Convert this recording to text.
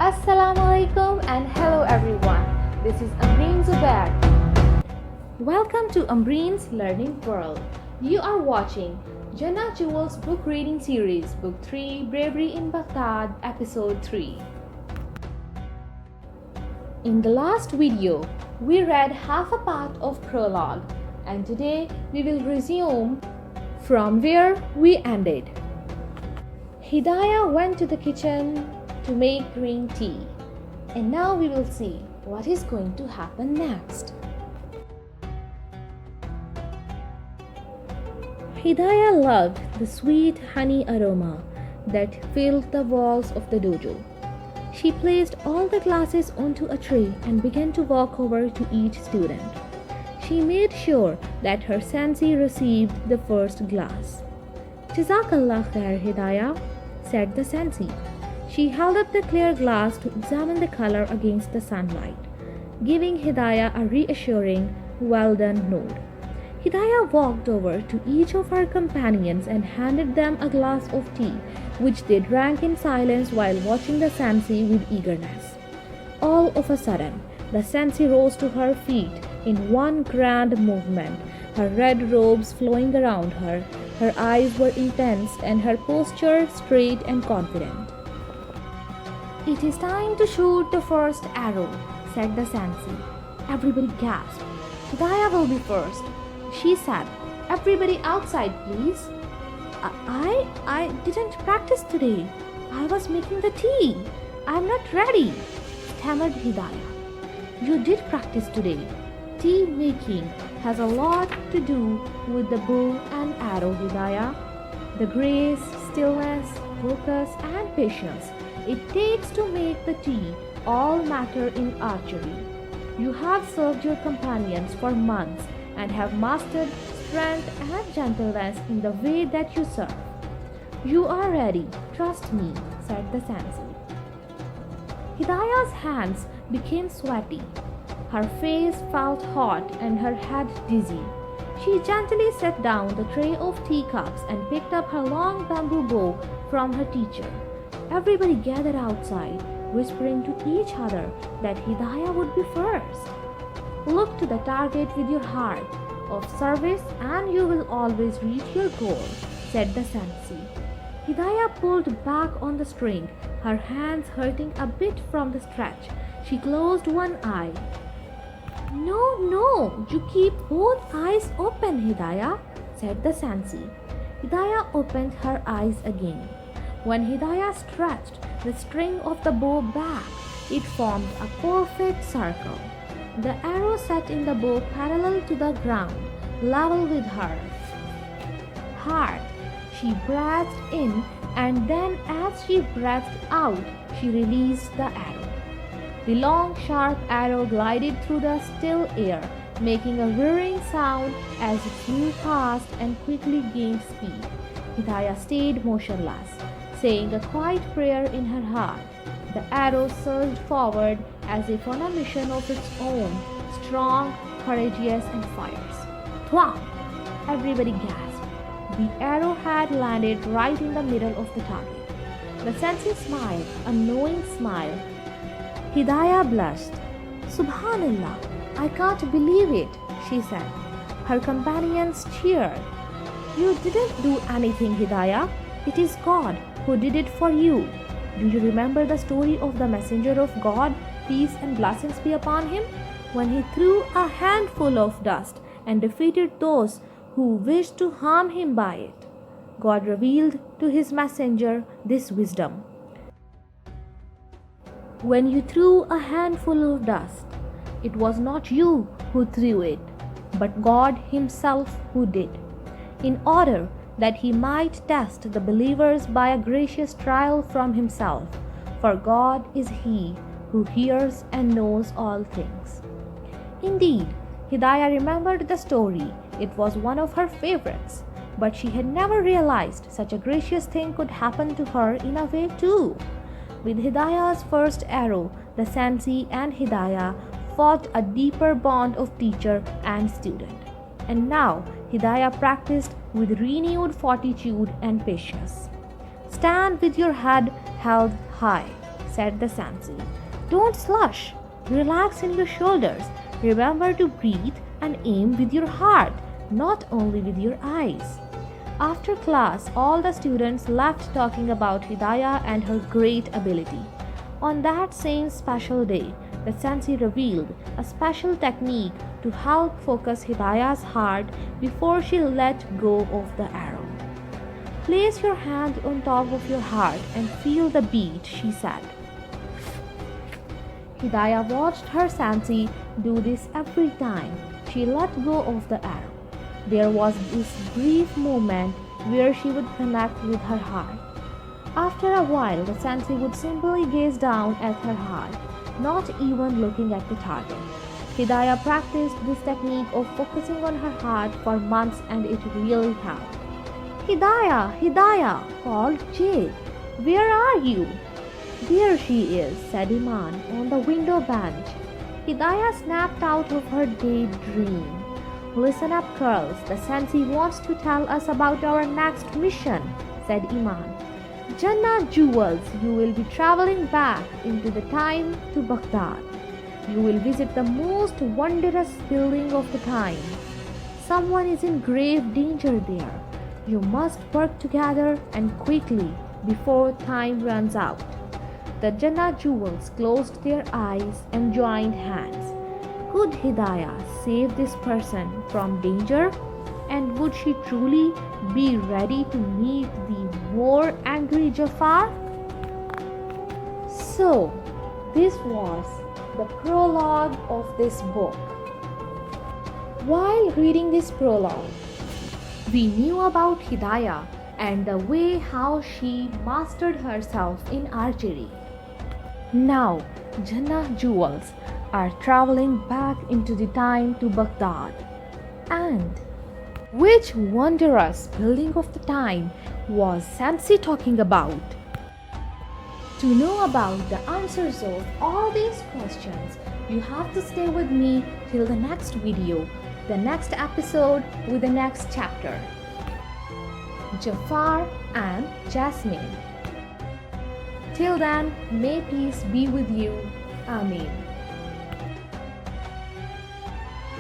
Assalamu alaikum and hello everyone. This is Amreen Zubair. Welcome to Amreen's Learning World. You are watching Jannah Jewels book reading series, Book 3, Bravery in Baghdad, Episode 3. In the last video, we read half a part of Prologue, and today we will resume from where we ended. Hidayah went to the kitchen to make green tea, and now we will see what is going to happen next. Hidayah loved the sweet honey aroma that filled the walls of the dojo. She placed all the glasses onto a tray and began to walk over to each student. She made sure that her sensei received the first glass. "Jazakallah khair, Hidayah," said the sensei. She held up the clear glass to examine the color against the sunlight, giving Hidayah a reassuring, "well done" nod. Hidayah walked over to each of her companions and handed them a glass of tea, which they drank in silence while watching the sensei with eagerness. All of a sudden, the sensei rose to her feet in one grand movement, her red robes flowing around her. Her eyes were intense and her posture straight and confident. "It is time to shoot the first arrow," said the sensei. Everybody gasped. "Hidayah will be first," she said. "Everybody outside, please." I didn't practice today. I was making the tea. I'm not ready," stammered Hidayah. "You did practice today. Tea making has a lot to do with the bow and arrow, Hidayah. The grace, stillness, focus, and patience it takes to make the tea all matter in archery. You have served your companions for months and have mastered strength and gentleness in the way that you serve. You are ready, trust me," said the sensei. Hidayah's hands became sweaty. Her face felt hot and her head dizzy. She gently set down the tray of teacups and picked up her long bamboo bow from her teacher. Everybody gathered outside, whispering to each other that Hidayah would be first. "Look to the target with your heart of service and you will always reach your goal," said the sensei. Hidayah pulled back on the string, her hands hurting a bit from the stretch. She closed one eye. No, you keep both eyes open, Hidayah," said the sensei. Hidayah opened her eyes again. When Hidayah stretched the string of the bow back, it formed a perfect circle. The arrow set in the bow parallel to the ground, level with her heart. She breathed in, and then as she breathed out, she released the arrow. The long, sharp arrow glided through the still air, making a whirring sound as it flew past and quickly gained speed. Hidayah stayed motionless, saying a quiet prayer in her heart. The arrow surged forward as if on a mission of its own, strong, courageous, and fierce. "Thwam!" Everybody gasped. The arrow had landed right in the middle of the target. The sensei smiled, a knowing smile. Hidayah blushed. "Subhanallah, I can't believe it," she said. Her companions cheered. "You didn't do anything, Hidayah. It is God who did it for you. Do you remember the story of the messenger of God, peace and blessings be upon him, when he threw a handful of dust and defeated those who wished to harm him by it? God revealed to his messenger this wisdom. When you threw a handful of dust, it was not you who threw it, but God himself who did, in order that he might test the believers by a gracious trial from himself, for God is he who hears and knows all things." Indeed, Hidayah remembered the story. It was one of her favorites, but she had never realized such a gracious thing could happen to her in a way too. With Hidayah's first arrow, the sensei and Hidayah fought a deeper bond of teacher and student. And now Hidayah practiced with renewed fortitude and patience. "Stand with your head held high," said the Sansi. Don't slush. Relax in your shoulders. Remember to breathe and aim with your heart, not only with your eyes. After class, all the students left talking about Hidayah and her great ability. On that same special day, the Sansi revealed a special technique to help focus Hidayah's heart before she let go of the arrow. Place your hand on top of your heart and feel the beat, she said. Hidayah watched her Sansi do this every time she let go of the arrow. There was this brief moment where she would connect with her heart. After a while, the Sansi would simply gaze down at her heart, not even looking at the target. Hidayah practiced this technique of focusing on her heart for months and it really helped. Hidayah, Hidayah, called Jade. Where are you? There she is, said Iman, on the window bench. Hidayah snapped out of her daydream. Listen up, girls. The Sansi wants to tell us about our next mission, said Iman. Jannah Jewels, you will be traveling back into the time to Baghdad. You will visit the most wondrous building of the time. Someone is in grave danger there. You must work together and quickly before time runs out. The Jannah Jewels closed their eyes and joined hands. Could Hidayah save this person from danger? And would she truly be ready to meet the more angry Jafar? So, this was the prologue of this book. While reading this prologue, we knew about Hidayah and the way how she mastered herself in archery. Now, Jannah Jewels are traveling back into the time to Baghdad. And which wondrous building of the time was Sansi talking about? To know about the answers of all these questions, you have to stay with me till the next video, the next episode with the next chapter. Jafar and Jasmine. Till then, may peace be with you. Amen.